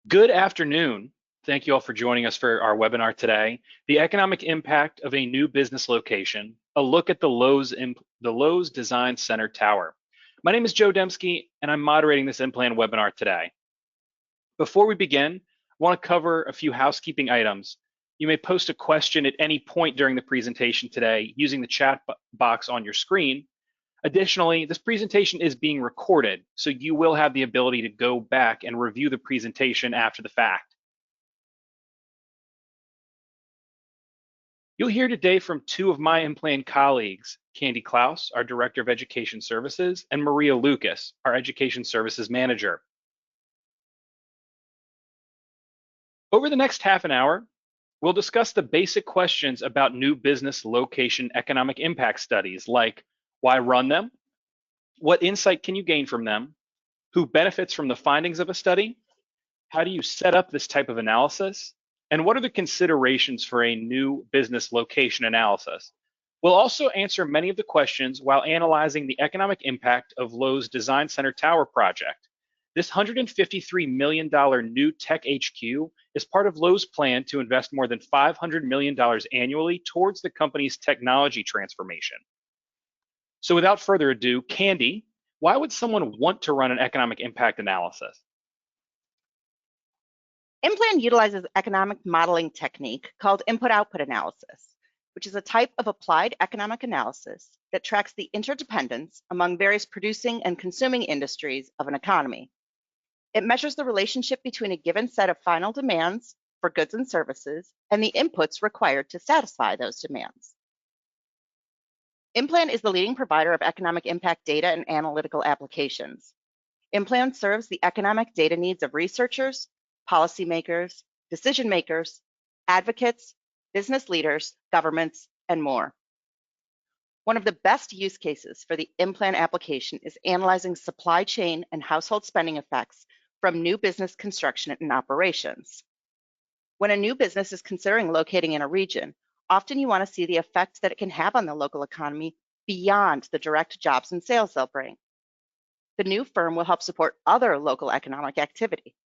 Good afternoon. Thank you all for joining us for our webinar today, The Economic Impact of a New Business Location, a look at the Lowe's Design Center Tower. My name is Joe Dembski, and I'm moderating this IMPLAN webinar today. Before we begin, I want to cover a few housekeeping items. You may post a question at any point during the presentation today using the chat box on your screen. Additionally, this presentation is being recorded, so you will have the ability to go back and review the presentation after the fact. You'll hear today from two of my IMPLAN colleagues, Candy Klaus, our Director of Education Services, and Maria Lucas, our Education Services Manager. Over the next half an hour, we'll discuss the basic questions about new business location economic impact studies, like why run them, what insight can you gain from them, who benefits from the findings of a study, how do you set up this type of analysis, and what are the considerations for a new business location analysis? We'll also answer many of the questions while analyzing the economic impact of Lowe's Design Center Tower project. This $153 million new tech HQ is part of Lowe's plan to invest more than $500 million annually towards the company's technology transformation. So without further ado, Candy, why would someone want to run an economic impact analysis? IMPLAN utilizes economic modeling technique called input-output analysis, which is a type of applied economic analysis that tracks the interdependence among various producing and consuming industries of an economy. It measures the relationship between a given set of final demands for goods and services and the inputs required to satisfy those demands. IMPLAN is the leading provider of economic impact data and analytical applications. IMPLAN serves the economic data needs of researchers, policymakers, decision makers, advocates, business leaders, governments, and more. One of the best use cases for the IMPLAN application is analyzing supply chain and household spending effects from new business construction and operations. When a new business is considering locating in a region, often you want to see the effect that it can have on the local economy beyond the direct jobs and sales they'll bring. The new firm will help support other local economic activity.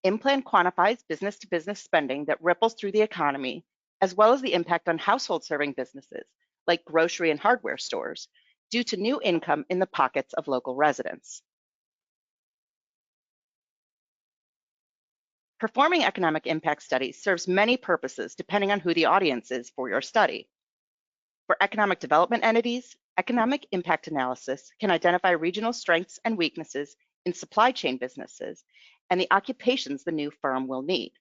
IMPLAN quantifies business-to-business spending that ripples through the economy, as well as the impact on household-serving businesses, like grocery and hardware stores, due to new income in the pockets of local residents. Performing economic impact studies serves many purposes depending on who the audience is for your study. For economic development entities, economic impact analysis can identify regional strengths and weaknesses in supply chain businesses and the occupations the new firm will need.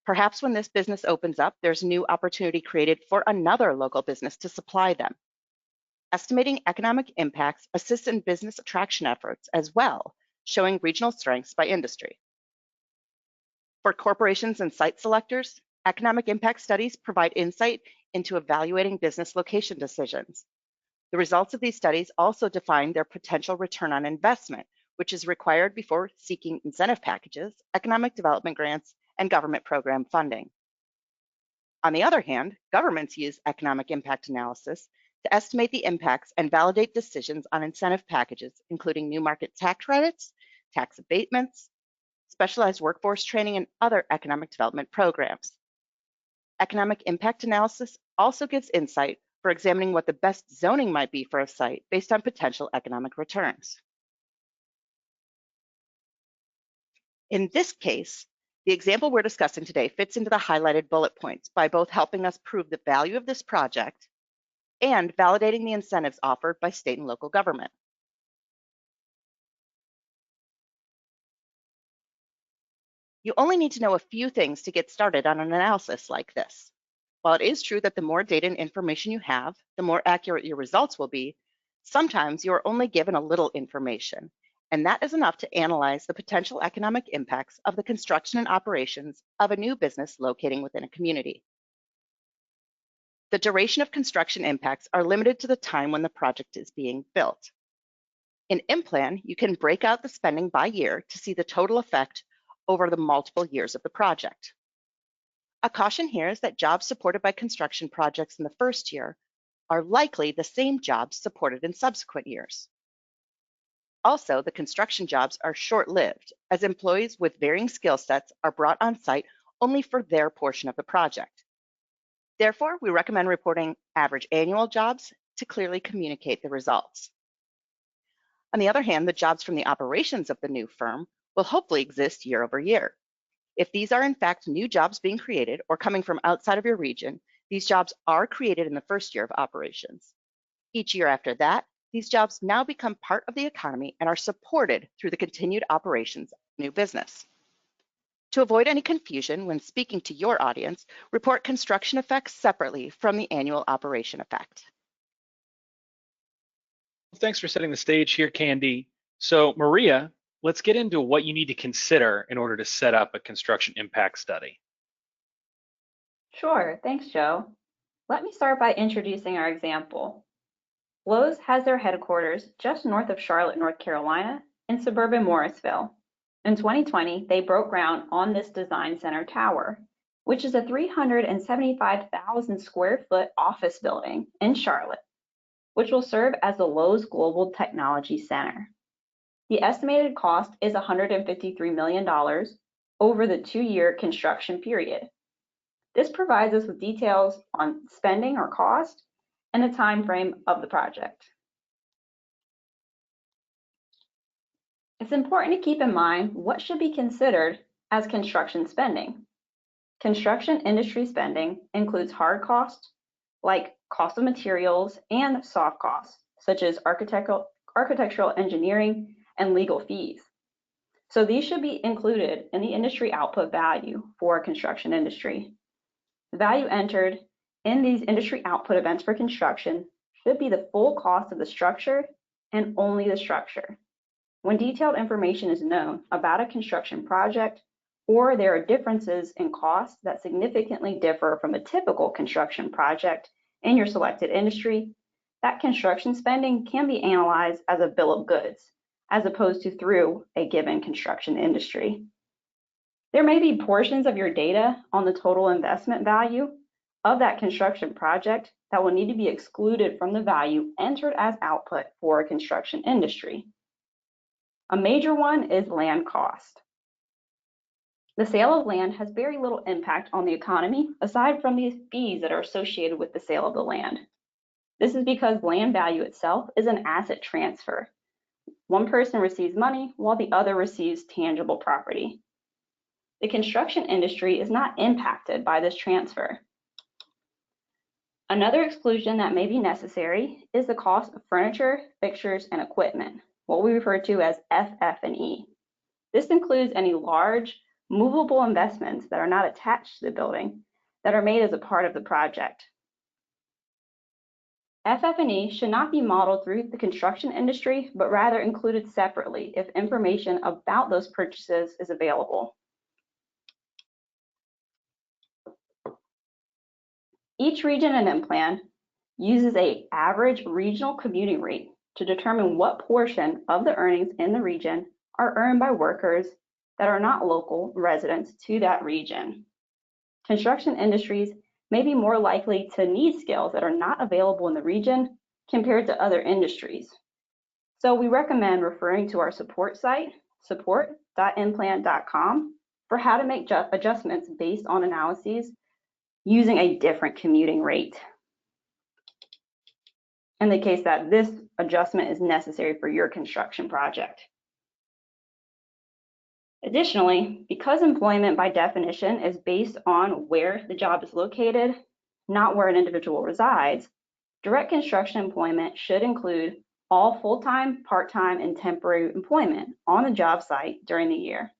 Perhaps when this business opens up, there's a new opportunity created for another local business to supply them. Estimating economic impacts assists in business attraction efforts as well, showing regional strengths by industry. For corporations and site selectors, economic impact studies provide insight into evaluating business location decisions. The results of these studies also define their potential return on investment, which is required before seeking incentive packages, economic development grants, and government program funding. On the other hand, governments use economic impact analysis to estimate the impacts and validate decisions on incentive packages, including new market tax credits, tax abatements, specialized workforce training, and other economic development programs. Economic impact analysis also gives insight for examining what the best zoning might be for a site based on potential economic returns. In this case, the example we're discussing today fits into the highlighted bullet points by both helping us prove the value of this project and validating the incentives offered by state and local government. You only need to know a few things to get started on an analysis like this. While it is true that the more data and information you have, the more accurate your results will be, sometimes you are only given a little information, and that is enough to analyze the potential economic impacts of the construction and operations of a new business locating within a community. The duration of construction impacts are limited to the time when the project is being built. In IMPLAN, you can break out the spending by year to see the total effect over the multiple years of the project. A caution here is that jobs supported by construction projects in the first year are likely the same jobs supported in subsequent years. Also, the construction jobs are short-lived, as employees with varying skill sets are brought on site only for their portion of the project. Therefore, we recommend reporting average annual jobs to clearly communicate the results. On the other hand, the jobs from the operations of the new firm will hopefully exist year over year. If these are in fact new jobs being created or coming from outside of your region, these jobs are created in the first year of operations. Each year after that, these jobs now become part of the economy and are supported through the continued operations of new business. To avoid any confusion when speaking to your audience, report construction effects separately from the annual operation effect. Thanks for setting the stage here, Candy. So Maria, let's get into what you need to consider in order to set up a construction impact study. Sure, thanks, Joe. Let me start by introducing our example. Lowe's has their headquarters just north of Charlotte, North Carolina, in suburban Morrisville. In 2020, they broke ground on this design center tower, which is a 375,000 square foot office building in Charlotte, which will serve as the Lowe's Global Technology Center. The estimated cost is $153 million over the 2-year construction period. This provides us with details on spending or cost and the time frame of the project. It's important to keep in mind what should be considered as construction spending. Construction industry spending includes hard costs like cost of materials and soft costs such as architectural engineering and legal fees. So these should be included in the industry output value for a construction industry. The value entered in these industry output events for construction should be the full cost of the structure and only the structure. When detailed information is known about a construction project, or there are differences in costs that significantly differ from a typical construction project in your selected industry, that construction spending can be analyzed as a bill of goods, as opposed to through a given construction industry. There may be portions of your data on the total investment value of that construction project that will need to be excluded from the value entered as output for a construction industry. A major one is land cost. The sale of land has very little impact on the economy aside from the fees that are associated with the sale of the land. This is because land value itself is an asset transfer. One person receives money while the other receives tangible property. The construction industry is not impacted by this transfer. Another exclusion that may be necessary is the cost of furniture, fixtures, and equipment, what we refer to as FF&E. This includes any large, movable investments that are not attached to the building that are made as a part of the project. FF&E should not be modeled through the construction industry, but rather included separately if information about those purchases is available. Each region in IMPLAN uses an average regional commuting rate to determine what portion of the earnings in the region are earned by workers that are not local residents to that region. Construction industries may be more likely to need skills that are not available in the region compared to other industries. So we recommend referring to our support site, support.implan.com, for how to make adjustments based on analyses using a different commuting rate in the case that this adjustment is necessary for your construction project. Additionally, because employment by definition is based on where the job is located, not where an individual resides, direct construction employment should include all full-time, part-time, and temporary employment on the job site during the year.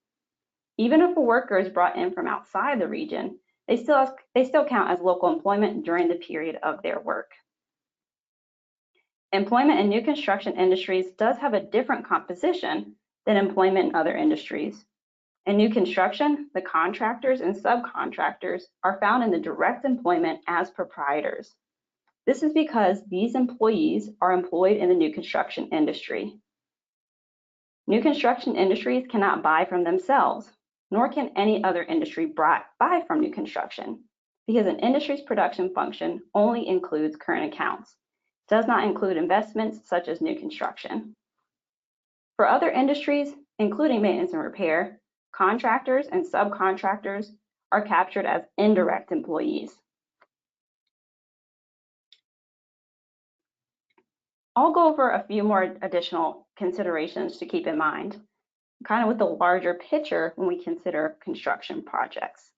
Even if a worker is brought in from outside the region, they still count as local employment during the period of their work. Employment in new construction industries does have a different composition than employment in other industries. In new construction, the contractors and subcontractors are found in the direct employment as proprietors. This is because these employees are employed in the new construction industry. New construction industries cannot buy from themselves, nor can any other industry buy from new construction, because an industry's production function only includes current accounts, does not include investments such as new construction. For other industries, including maintenance and repair, contractors and subcontractors are captured as indirect employees. I'll go over a few more additional considerations to keep in mind, kind of with the larger picture when we consider construction projects.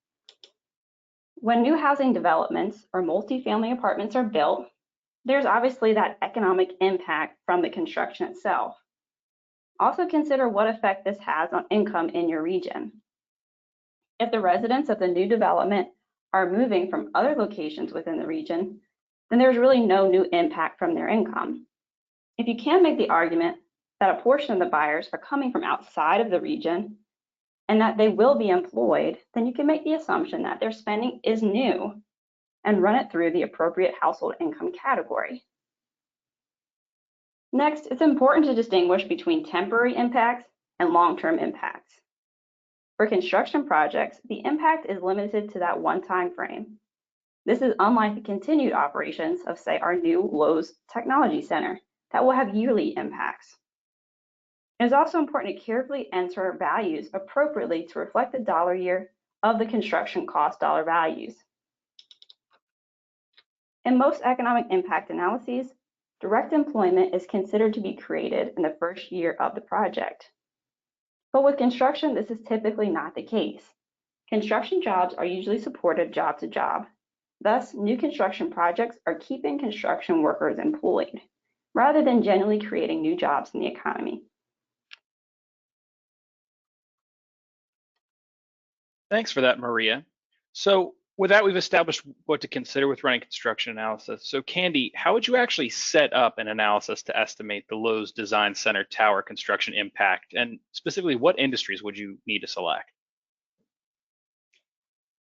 When new housing developments or multifamily apartments are built, there's obviously that economic impact from the construction itself. Also consider what effect this has on income in your region. If the residents of the new development are moving from other locations within the region, then there's really no new impact from their income. If you can make the argument that a portion of the buyers are coming from outside of the region and that they will be employed, then you can make the assumption that their spending is new and run it through the appropriate household income category. Next, it's important to distinguish between temporary impacts and long-term impacts. For construction projects, the impact is limited to that one time frame. This is unlike the continued operations of, say, our new Lowe's Technology Center that will have yearly impacts. It is also important to carefully enter values appropriately to reflect the dollar year of the construction cost dollar values. In most economic impact analyses, direct employment is considered to be created in the first year of the project. But with construction, this is typically not the case. Construction jobs are usually supported job to job. Thus, new construction projects are keeping construction workers employed, rather than genuinely creating new jobs in the economy. Thanks for that, Maria. So with that, we've established what to consider with running construction analysis. So Candy, how would you actually set up an analysis to estimate the Lowe's Design Center Tower construction impact? And specifically, what industries would you need to select?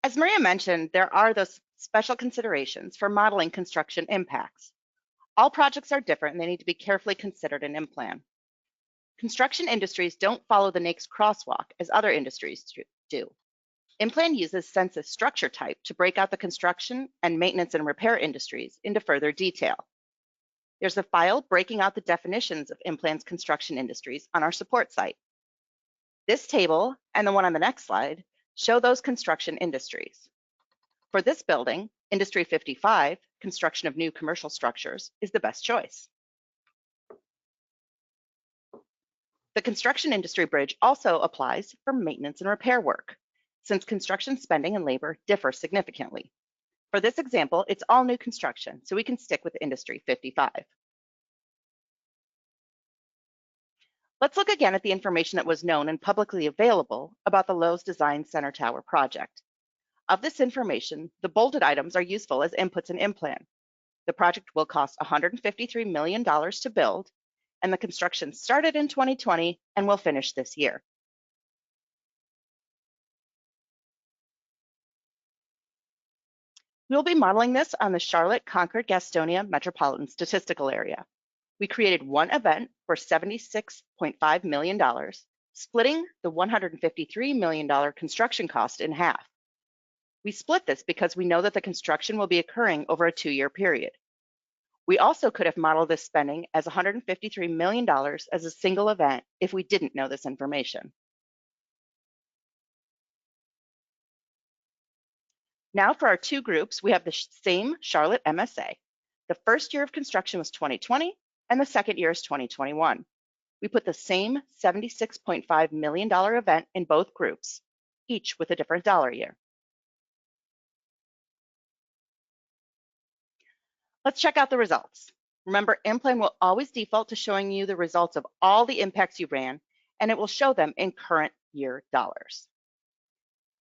As Maria mentioned, there are those special considerations for modeling construction impacts. All projects are different and they need to be carefully considered in IMPLAN. Construction industries don't follow the NAICS crosswalk as other industries do. IMPLAN uses census structure type to break out the construction and maintenance and repair industries into further detail. There's a file breaking out the definitions of IMPLAN's construction industries on our support site. This table and the one on the next slide show those construction industries. For this building, Industry 55, construction of new commercial structures, is the best choice. The construction industry bridge also applies for maintenance and repair work, since construction spending and labor differ significantly. For this example, it's all new construction, so we can stick with Industry 55. Let's look again at the information that was known and publicly available about the Lowe's Design Center Tower project. Of this information, the bolded items are useful as inputs in IMPLAN. The project will cost $153 million to build, and the construction started in 2020 and will finish this year. We'll be modeling this on the Charlotte-Concord-Gastonia metropolitan statistical area. We created one event for $76.5 million, splitting the $153 million construction cost in half. We split this because we know that the construction will be occurring over a 2-year period. We also could have modeled this spending as $153 million as a single event if we didn't know this information. Now for our two groups, we have the same Charlotte MSA. The first year of construction was 2020 and the second year is 2021. We put the same $76.5 million event in both groups, each with a different dollar year. Let's check out the results. Remember, IMPLAN will always default to showing you the results of all the impacts you ran, and it will show them in current year dollars.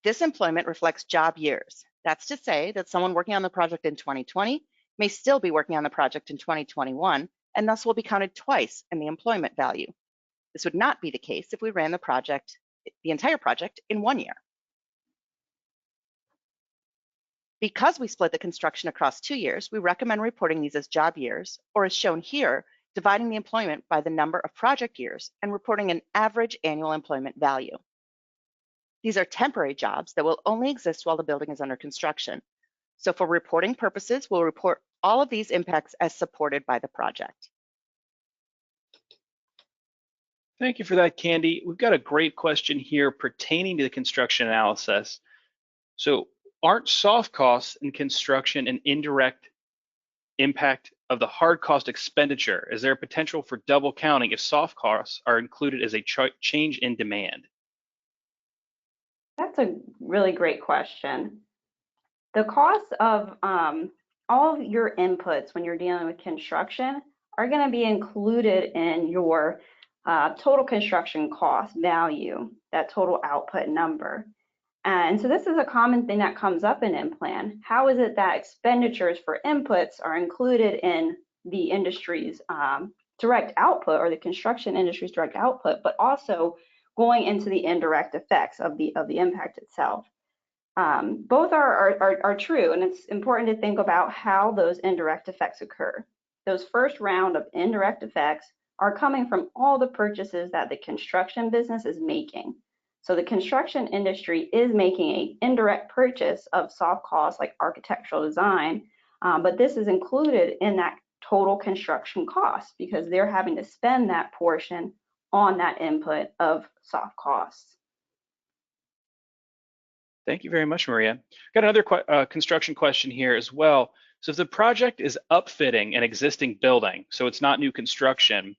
This employment reflects job years. That's to say that someone working on the project in 2020 may still be working on the project in 2021, and thus will be counted twice in the employment value. This would not be the case if we ran the entire project in 1 year. Because we split the construction across 2 years, we recommend reporting these as job years, or as shown here, dividing the employment by the number of project years and reporting an average annual employment value. These are temporary jobs that will only exist while the building is under construction. So for reporting purposes, we'll report all of these impacts as supported by the project. Thank you for that, Candy. We've got a great question here pertaining to the construction analysis. So, aren't soft costs in construction an indirect impact of the hard cost expenditure? Is there a potential for double counting if soft costs are included as a change in demand? That's a really great question. The cost of all of your inputs when you're dealing with construction are going to be included in your total construction cost value, that total output number. And so this is a common thing that comes up in IMPLAN. How is it that expenditures for inputs are included in the industry's direct output, or the construction industry's direct output, but also going into the indirect effects of the impact itself? Both are true, and it's important to think about how those indirect effects occur. Those first round of indirect effects are coming from all the purchases that the construction business is making. So the construction industry is making an indirect purchase of soft costs like architectural design, but this is included in that total construction cost because they're having to spend that portion on that input of soft costs. Thank you very much, Maria. Got another construction question here as well. So if the project is upfitting an existing building, so it's not new construction,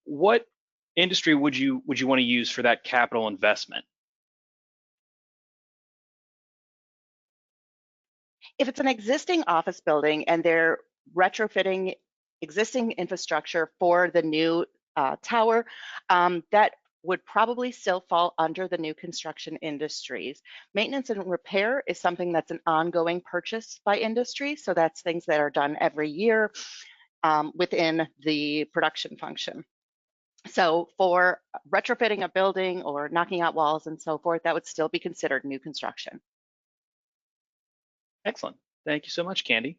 what industry would you want to use for that capital investment? If it's an existing office building and they're retrofitting existing infrastructure for the new tower, that would probably still fall under the new construction industries. Maintenance and repair is something that's an ongoing purchase by industry. So that's things that are done every year within the production function. So for retrofitting a building or knocking out walls and so forth, that would still be considered new construction. Excellent. Thank you so much, Candy.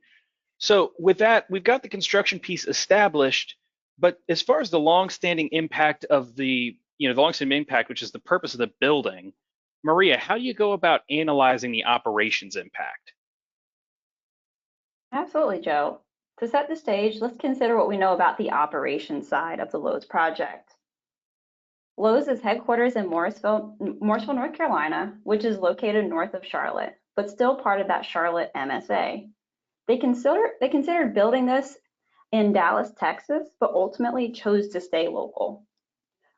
So with that, we've got the construction piece established, but as far as the long-standing impact of the long-standing impact, which is the purpose of the building, Maria, how do you go about analyzing the operations impact? Absolutely, Joe. To set the stage, let's consider what we know about the operations side of the Lowe's project. Lowe's is headquarters in Morrisville, North Carolina, which is located north of Charlotte, but still part of that Charlotte MSA. They considered building this in Dallas, Texas, but ultimately chose to stay local.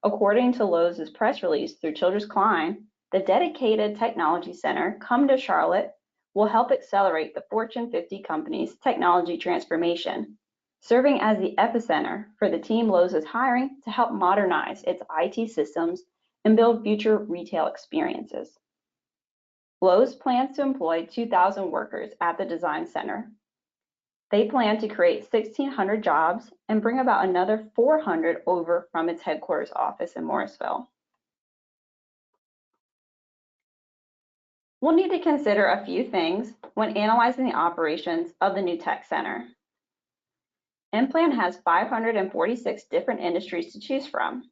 According to Lowe's press release through Childress Klein, the dedicated technology center come to Charlotte will help accelerate the Fortune 50 company's technology transformation, serving as the epicenter for the team Lowe's is hiring to help modernize its IT systems and build future retail experiences. Lowe's plans to employ 2,000 workers at the design center. They plan to create 1,600 jobs and bring about another 400 over from its headquarters office in Morrisville. We'll need to consider a few things when analyzing the operations of the new tech center. IMPLAN has 546 different industries to choose from.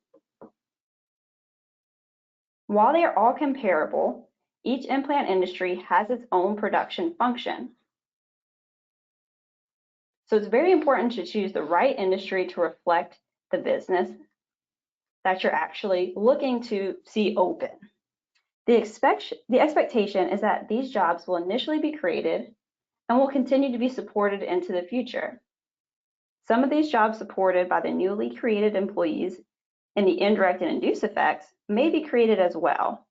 While they are all comparable, each IMPLAN industry has its own production function. So it's very important to choose the right industry to reflect the business that you're actually looking to see open. The expectation is that these jobs will initially be created and will continue to be supported into the future. Some of these jobs supported by the newly created employees in the indirect and induced effects may be created as well,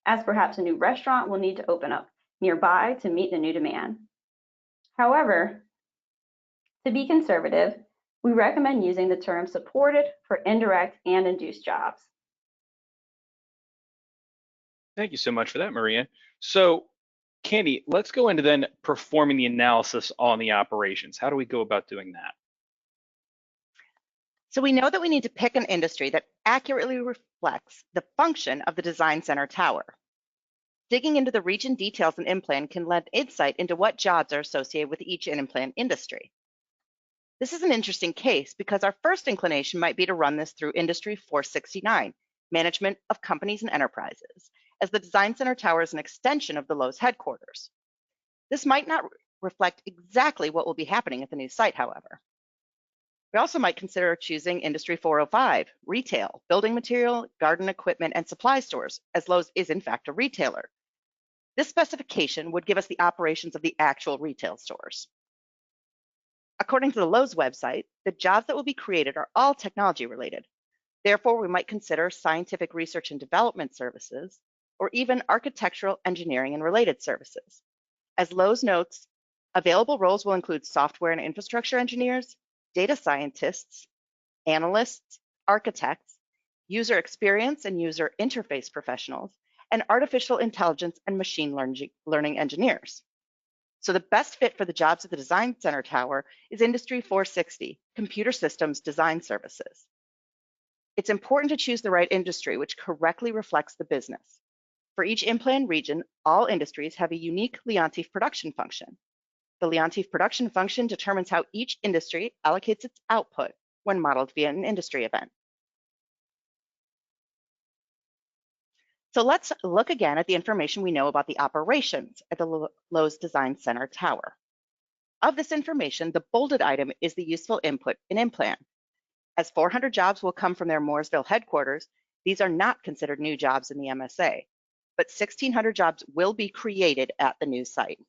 as perhaps a new restaurant will need to open up nearby to meet the new demand. However, to be conservative, we recommend using the term supported for indirect and induced jobs. Thank you so much for that, Maria. So, Candy, let's go into then performing the analysis on the operations. How do we go about doing that? So we know that we need to pick an industry that accurately reflects the function of the design center tower. Digging into the region details in IMPLAN can lend insight into what jobs are associated with each IMPLAN industry. This is an interesting case because our first inclination might be to run this through Industry 469, Management of Companies and Enterprises, as the design center tower is an extension of the Lowe's headquarters. This might not reflect exactly what will be happening at the new site, however. We also might consider choosing Industry 405, retail, building material, garden equipment, and supply stores, as Lowe's is in fact a retailer. This specification would give us the operations of the actual retail stores. According to the Lowe's website, the jobs that will be created are all technology related. Therefore, we might consider scientific research and development services, or even architectural, engineering, and related services. As Lowe's notes, available roles will include software and infrastructure engineers, data scientists, analysts, architects, user experience and user interface professionals, and artificial intelligence and machine learning engineers. So the best fit for the jobs at the Design Center Tower is Industry 460, Computer Systems Design Services. It's important to choose the right industry which correctly reflects the business. For each IMPLAN region, all industries have a unique Leontief production function. The Leontief production function determines how each industry allocates its output when modeled via an industry event. So let's look again at the information we know about the operations at the Lowe's Design Center Tower. Of this information, the bolded item is the useful input in IMPLAN. As 400 jobs will come from their Mooresville headquarters, these are not considered new jobs in the MSA, but 1,600 jobs will be created at the new site.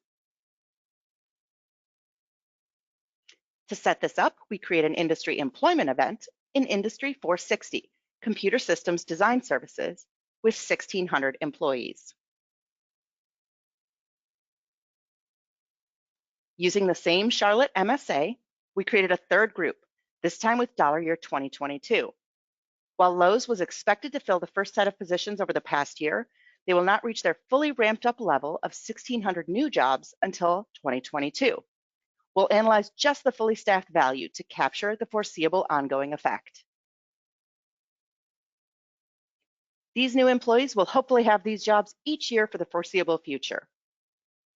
To set this up, we create an industry employment event in Industry 460, Computer Systems Design Services, with 1,600 employees. Using the same Charlotte MSA, we created a third group, this time with dollar year 2022. While Lowe's was expected to fill the first set of positions over the past year, they will not reach their fully ramped up level of 1,600 new jobs until 2022. We'll analyze just the fully staffed value to capture the foreseeable ongoing effect. These new employees will hopefully have these jobs each year for the foreseeable future.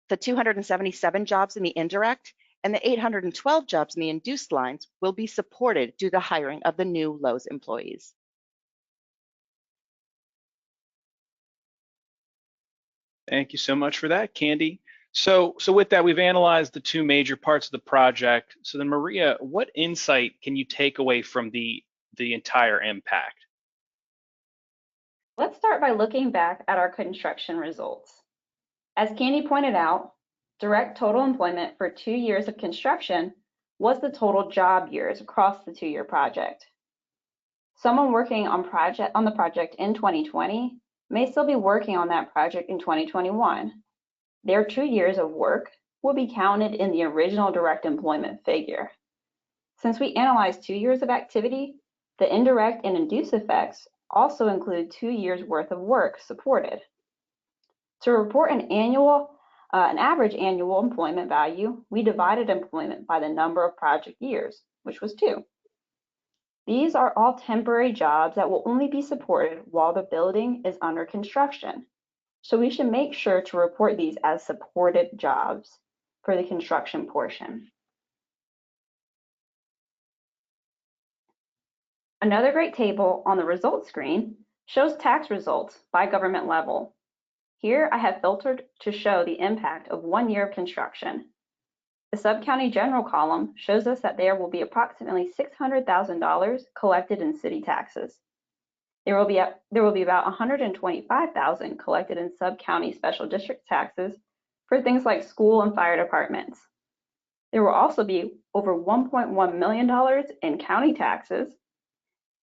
The 277 jobs in the indirect and the 812 jobs in the induced lines will be supported due to the hiring of the new Lowe's employees. Thank you so much for that, Candy. So with that, we've analyzed the two major parts of the project. So then, Maria, what insight can you take away from the entire impact? Let's start by looking back at our construction results. As Candy pointed out, direct total employment for 2 years of construction was the total job years across the 2-year project. Someone working on the project in 2020 may still be working on that project in 2021. Their 2 years of work will be counted in the original direct employment figure. Since we analyzed 2 years of activity, the indirect and induced effects also include 2 years worth of work supported. To report an average annual employment value, we divided employment by the number of project years, which was 2. These are all temporary jobs that will only be supported while the building is under construction. So we should make sure to report these as supported jobs for the construction portion. Another great table on the results screen shows tax results by government level. Here I have filtered to show the impact of 1 year of construction. The sub-county general column shows us that there will be approximately $600,000 collected in city taxes. There will be about $125,000 collected in sub-county special district taxes for things like school and fire departments. There will also be over $1.1 million in county taxes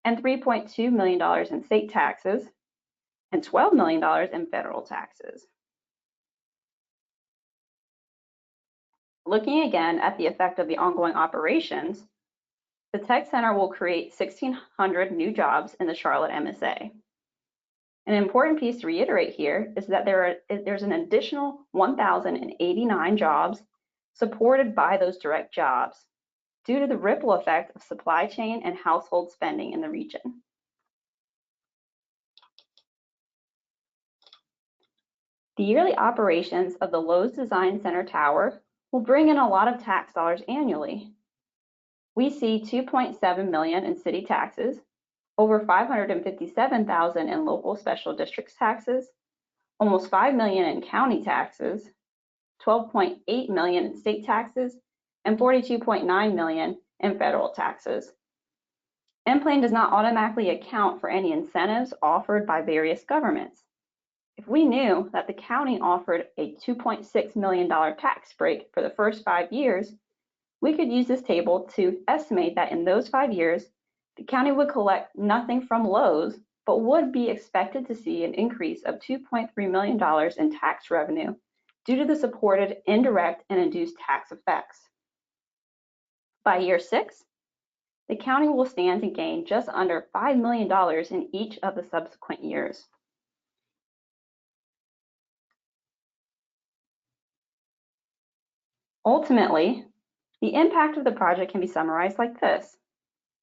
and $3.2 million in state taxes and $12 million in federal taxes. Looking again at the effect of the ongoing operations, the Tech Center will create 1,600 new jobs in the Charlotte MSA. An important piece to reiterate here is that there's an additional 1,089 jobs supported by those direct jobs due to the ripple effect of supply chain and household spending in the region. The yearly operations of the Lowe's Design Center Tower will bring in a lot of tax dollars annually. We see $2.7 million in city taxes, over $557,000 in local special districts taxes, almost $5 million in county taxes, $12.8 million in state taxes, and $42.9 million and federal taxes. IMPLAN does not automatically account for any incentives offered by various governments. If we knew that the county offered a $2.6 million tax break for the first 5 years, we could use this table to estimate that in those 5 years, the county would collect nothing from Lowe's, but would be expected to see an increase of $2.3 million in tax revenue due to the supported indirect and induced tax effects. By year 6, the county will stand to gain just under $5 million in each of the subsequent years. Ultimately, the impact of the project can be summarized like this.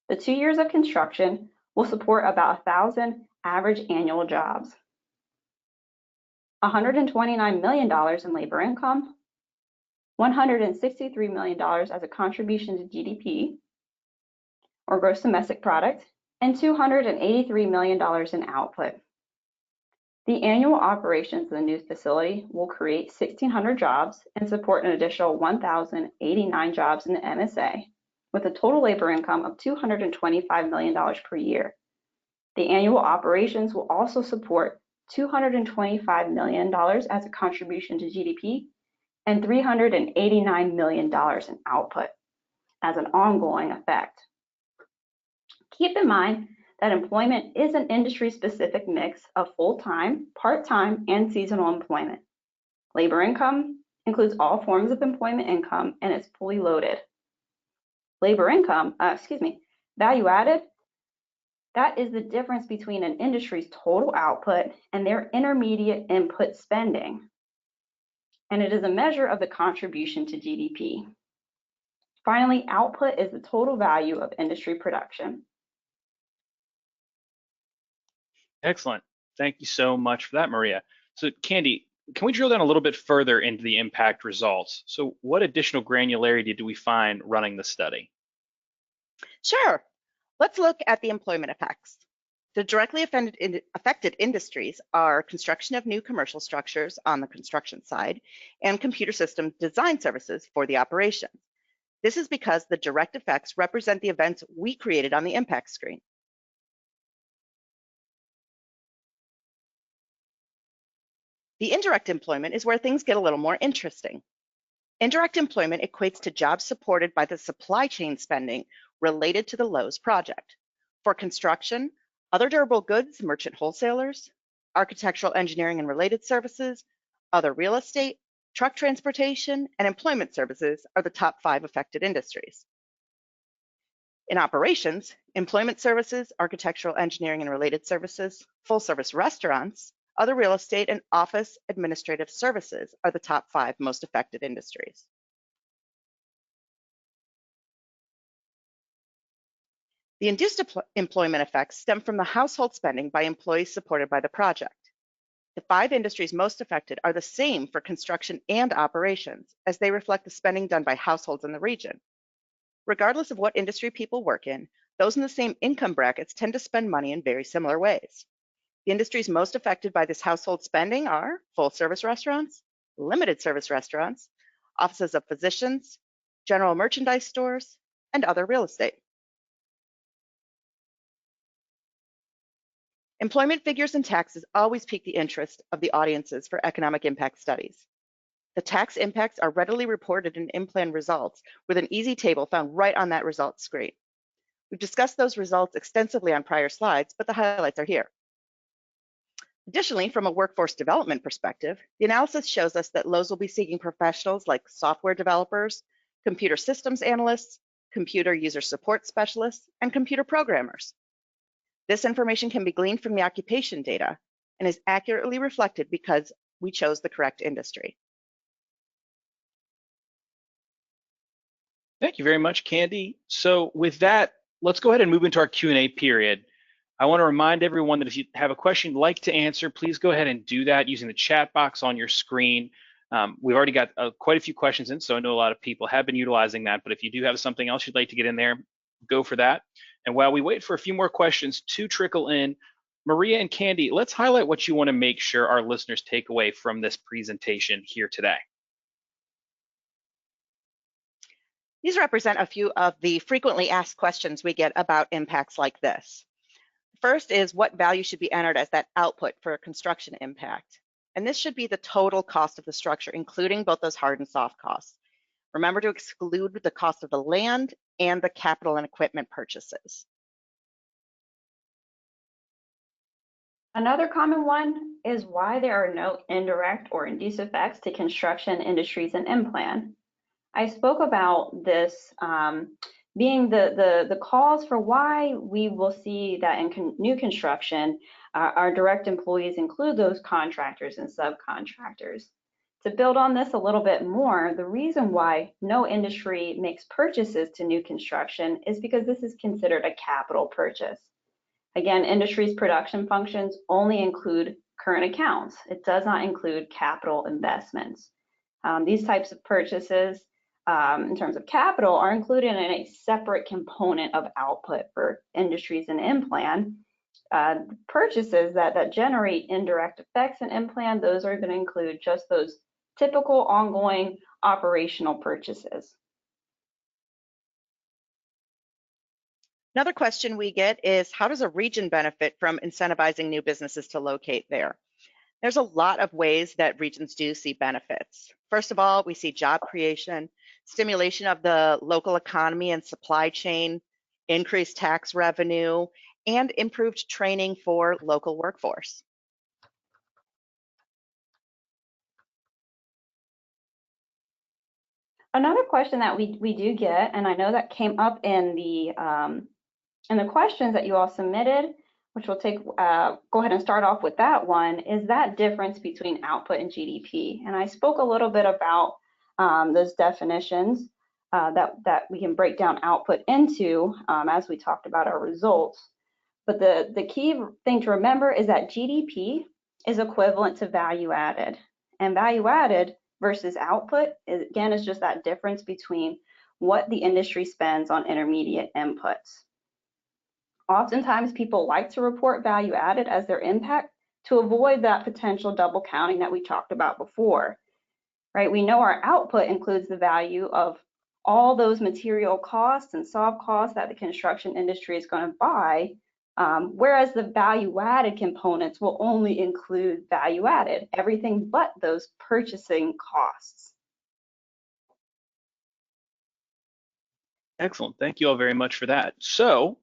The 2 years of construction will support about 1,000 average annual jobs, $129 million in labor income, $163 million as a contribution to GDP, or gross domestic product, and $283 million in output. The annual operations of the new facility will create 1,600 jobs and support an additional 1,089 jobs in the MSA, with a total labor income of $225 million per year. The annual operations will also support $225 million as a contribution to GDP and $389 million in output as an ongoing effect. Keep in mind that employment is an industry-specific mix of full-time, part-time, and seasonal employment. Labor income includes all forms of employment income and is fully loaded. Value added, that is the difference between an industry's total output and their intermediate input spending. And it is a measure of the contribution to GDP. Finally, output is the total value of industry production. Excellent. Thank you so much for that, Maria. So Candy, can we drill down a little bit further into the impact results? So what additional granularity do we find running the study? Sure. Let's look at the employment effects. The directly affected industries are construction of new commercial structures on the construction side and computer system design services for the operation. This is because the direct effects represent the events we created on the impact screen. The indirect employment is where things get a little more interesting. Indirect employment equates to jobs supported by the supply chain spending related to the Lowe's project. For construction, other durable goods, merchant wholesalers, architectural engineering and related services, other real estate, truck transportation, and employment services are the top 5 affected industries. In operations, employment services, architectural engineering and related services, full-service restaurants, other real estate, and office administrative services are the top 5 most affected industries. The induced employment effects stem from the household spending by employees supported by the project. The 5 industries most affected are the same for construction and operations, as they reflect the spending done by households in the region. Regardless of what industry people work in, those in the same income brackets tend to spend money in very similar ways. The industries most affected by this household spending are full-service restaurants, limited service restaurants, offices of physicians, general merchandise stores, and other real estate. Employment figures and taxes always pique the interest of the audiences for economic impact studies. The tax impacts are readily reported in IMPLAN results with an easy table found right on that results screen. We've discussed those results extensively on prior slides, but the highlights are here. Additionally, from a workforce development perspective, the analysis shows us that Lowe's will be seeking professionals like software developers, computer systems analysts, computer user support specialists, and computer programmers. This information can be gleaned from the occupation data and is accurately reflected because we chose the correct industry. Thank you very much, Candy. So with that, let's go ahead and move into our Q&A period. I want to remind everyone that if you have a question you'd like to answer, please go ahead and do that using the chat box on your screen. We've already got quite a few questions in, so I know a lot of people have been utilizing that, but if you do have something else you'd like to get in there, go for that. And while we wait for a few more questions to trickle in, Maria and Candy, let's highlight what you want to make sure our listeners take away from this presentation here today. These represent a few of the frequently asked questions we get about impacts like this. First is what value should be entered as that output for a construction impact. And this should be the total cost of the structure, including both those hard and soft costs. Remember to exclude the cost of the land and the capital and equipment purchases. Another common one is why there are no indirect or induced effects to construction industries in IMPLAN. I spoke about this being the cause for why we will see that in new construction, our direct employees include those contractors and subcontractors. To build on this a little bit more, the reason why no industry makes purchases to new construction is because this is considered a capital purchase. Again, industry's production functions only include current accounts. It does not include capital investments. These types of purchases, in terms of capital, are included in a separate component of output for industries in IMPLAN. Purchases that generate indirect effects in IMPLAN, those are going to include just those typical ongoing operational purchases. Another question we get is, how does a region benefit from incentivizing new businesses to locate there? There's a lot of ways that regions do see benefits. First of all, we see job creation, stimulation of the local economy and supply chain, increased tax revenue, and improved training for local workforce. Another question that we do get, and I know that came up in the questions that you all submitted, which we'll take, go ahead and start off with that one, is that difference between output and GDP. And I spoke a little bit about those definitions that we can break down output into as we talked about our results. But the key thing to remember is that GDP is equivalent to value added. And value added versus output, again, is just that difference between what the industry spends on intermediate inputs. Oftentimes, people like to report value added as their impact to avoid that potential double counting that we talked about before, right? We know our output includes the value of all those material costs and soft costs that the construction industry is going to buy, whereas the value added components will only include value added, everything but those purchasing costs. Excellent. Thank you all very much for that. So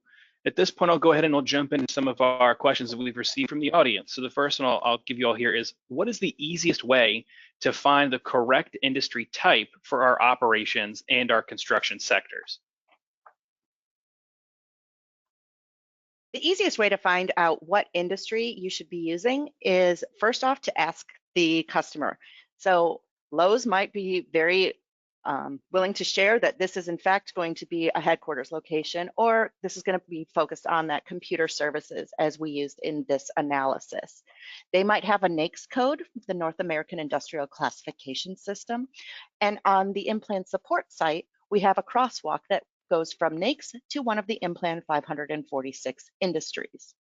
at this point, I'll go ahead and I'll jump into some of our questions that we've received from the audience. So the first one I'll give you all here is, what is the easiest way to find the correct industry type for our operations and our construction sectors? The easiest way to find out what industry you should be using is, first off, to ask the customer. So Lowe's might be very willing to share that this is in fact going to be a headquarters location, or this is going to be focused on that computer services as we used in this analysis. They might have a NAICS code, the North American Industrial Classification System, and on the IMPLAN support site, we have a crosswalk that goes from NAICS to one of the IMPLAN 546 industries.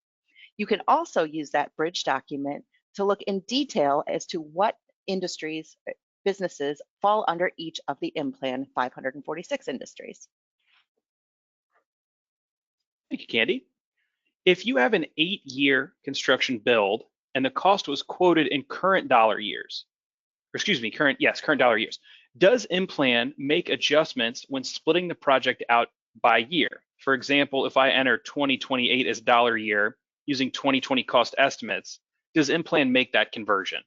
You can also use that bridge document to look in detail as to what industries, businesses fall under each of the IMPLAN 546 industries. Thank you, Candy. If you have an 8-year construction build and the cost was quoted in current dollar years, or excuse me, current dollar years, does IMPLAN make adjustments when splitting the project out by year? For example, if I enter 2028 as dollar year using 2020 cost estimates, does IMPLAN make that conversion?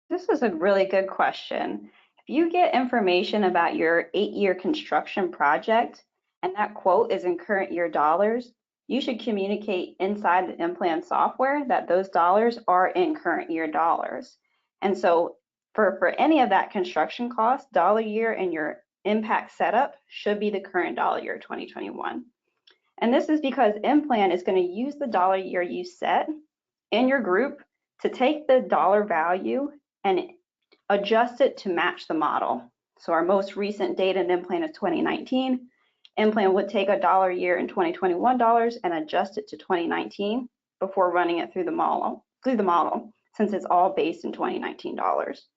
This is a really good question. If you get information about your 8-year construction project and that quote is in current year dollars, you should communicate inside the IMPLAN software that those dollars are in current year dollars. And so for any of that construction cost, dollar year and your impact setup should be the current dollar year 2021. And this is because IMPLAN is going to use the dollar year you set in your group to take the dollar value and adjust it to match the model. So our most recent data in IMPLAN is 2019. IMPLAN would take a dollar year in 2021 dollars and adjust it to 2019 before running it through the model, since it's all based in 2019 dollars.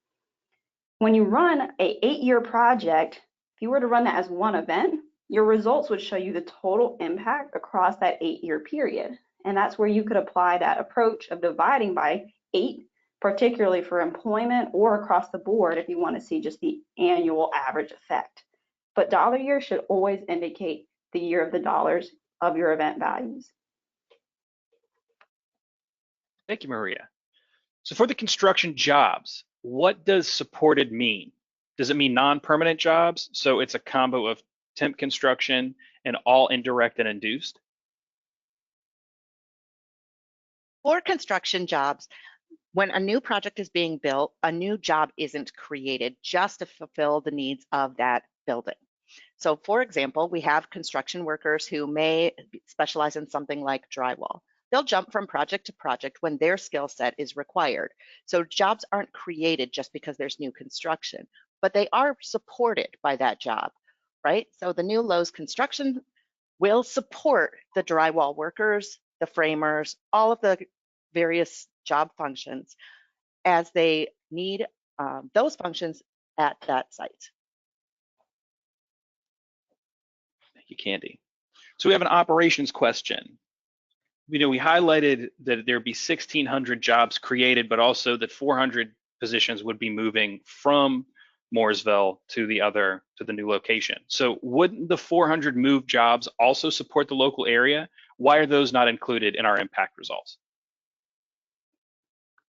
When you run a 8-year project If you were to run that as one event, your results would show you the total impact across that 8-year period. And that's where you could apply that approach of dividing by 8, particularly for employment or across the board if you want to see just the annual average effect. But dollar year should always indicate the year of the dollars of your event values. Thank you, Maria. So for the construction jobs, what does supported mean? Does it mean non-permanent jobs? So it's a combo of temp construction and all indirect and induced? For construction jobs, when a new project is being built, a new job isn't created just to fulfill the needs of that building. So for example, we have construction workers who may specialize in something like drywall. They'll jump from project to project when their skill set is required. So jobs aren't created just because there's new construction, but they are supported by that job, right? So the new Lowe's construction will support the drywall workers, the framers, all of the various job functions as they need those functions at that site. Thank you, Candy. So we have an operations question. We highlighted that there'd be 1,600 jobs created, but also that 400 positions would be moving from Mooresville to the new location. So wouldn't the 400 moved jobs also support the local area? Why are those not included in our impact results?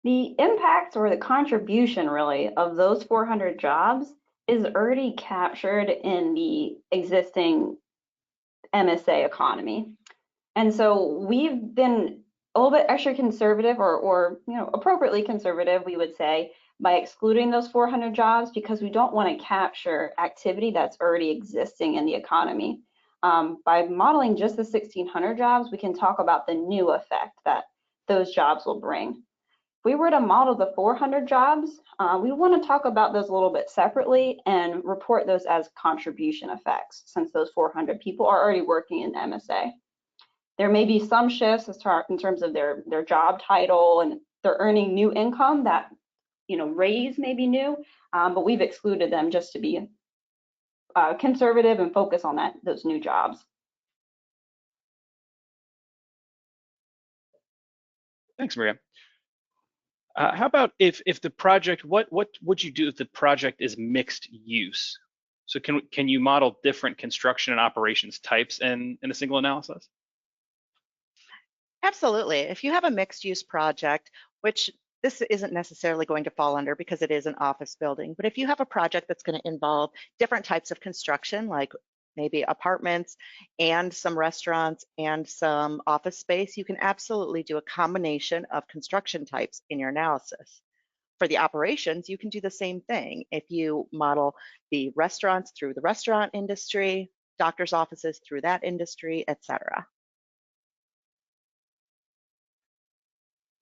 The impact or the contribution really of those 400 jobs is already captured in the existing MSA economy. And so we've been a little bit extra conservative or appropriately conservative, we would say, by excluding those 400 jobs because we don't want to capture activity that's already existing in the economy. By modeling just the 1,600 jobs, we can talk about the new effect that those jobs will bring. If we were to model the 400 jobs, we want to talk about those a little bit separately and report those as contribution effects, since those 400 people are already working in MSA. There may be some shifts in terms of their job title, and they're earning new income that raise may be new, but we've excluded them just to be conservative and focus on those new jobs. Thanks, Maria. How about if the project, what would you do if the project is mixed use? So can you model different construction and operations types in a single analysis? Absolutely. If you have a mixed use project, which this isn't necessarily going to fall under because it is an office building, but if you have a project that's going to involve different types of construction, like maybe apartments and some restaurants and some office space, you can absolutely do a combination of construction types in your analysis. For the operations, you can do the same thing. If you model the restaurants through the restaurant industry, doctor's offices through that industry, etc.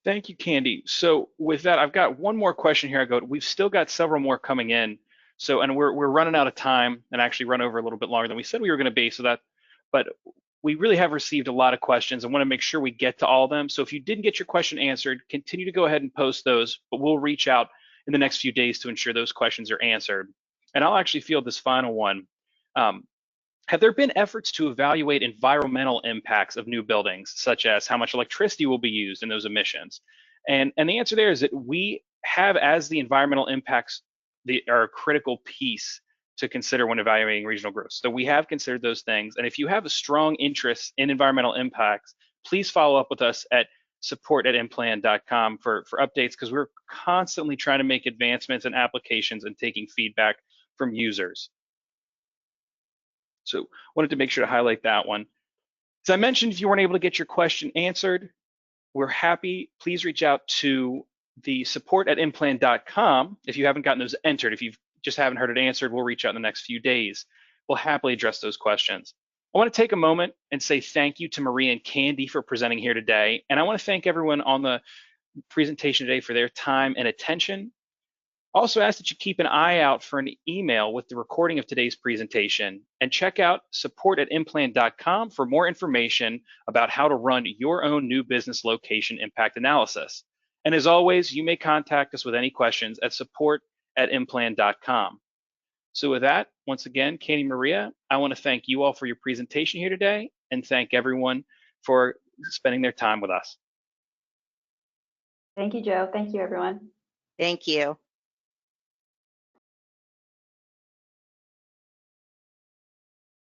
Thank you, Candy. So with that, I've got one more question here. We've still got several more coming in. So, and we're running out of time and actually run over a little bit longer than we said we were going to be. But we really have received a lot of questions. I want to make sure we get to all of them. So if you didn't get your question answered, continue to go ahead and post those, but we'll reach out in the next few days to ensure those questions are answered. And I'll actually field this final one. Have there been efforts to evaluate environmental impacts of new buildings, such as how much electricity will be used in those emissions? And the answer there is that we have, as the environmental impacts are a critical piece to consider when evaluating regional growth. So we have considered those things. And if you have a strong interest in environmental impacts, please follow up with us at support@implan.com for updates, because we're constantly trying to make advancements in applications and taking feedback from users. So wanted to make sure to highlight that one. As I mentioned, if you weren't able to get your question answered, we're happy. Please reach out to the support@implan.com if you haven't gotten those entered. If you just haven't heard it answered, we'll reach out in the next few days. We'll happily address those questions. I want to take a moment and say thank you to Maria and Candy for presenting here today. And I want to thank everyone on the presentation today for their time and attention. Also ask that you keep an eye out for an email with the recording of today's presentation, and check out support@implan.com for more information about how to run your own new business location impact analysis. And as always, you may contact us with any questions at support@implan.com. So with that, once again, Katie Maria, I want to thank you all for your presentation here today and thank everyone for spending their time with us. Thank you, Joe. Thank you, everyone. Thank you.